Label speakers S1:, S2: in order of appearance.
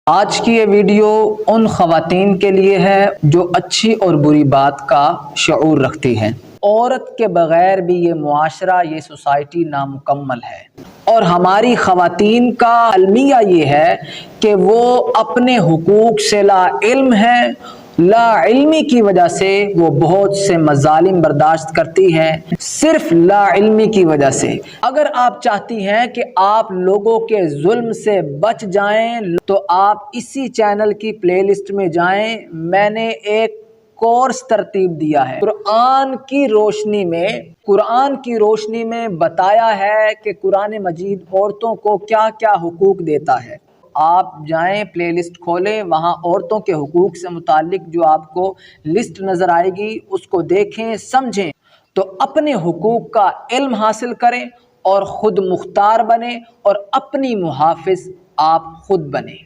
S1: आज की ये वीडियो उन ख़वातीन के लिए है जो अच्छी और बुरी बात का शऊर रखती हैं। औरत के बग़ैर भी ये मुआशरा, ये सोसाइटी नामुकम्मल है और हमारी ख़वातीन का अलमिया ये है कि वो अपने हुकूक से लाइल्म है। लाइल्मी की वजह से वो बहुत से मज़ालिम बर्दाश्त करती हैं, सिर्फ लाइल्मी की वजह से। अगर आप चाहती हैं कि आप लोगों के जुल्म से बच जाएं तो आप इसी चैनल की प्लेलिस्ट में जाएं। मैंने एक कोर्स तरतीब दिया है कुरान की रोशनी में बताया है कि कुरान मजीद औरतों को क्या क्या हुकूक देता है। आप जाएं, प्लेलिस्ट खोलें, वहां औरतों के हुकूक से मुतालिक जो आपको लिस्ट नजर आएगी उसको देखें, समझें, तो अपने हुकूक का इल्म हासिल करें और खुद मुख्तार बने और अपनी मुहाफिज आप खुद बने।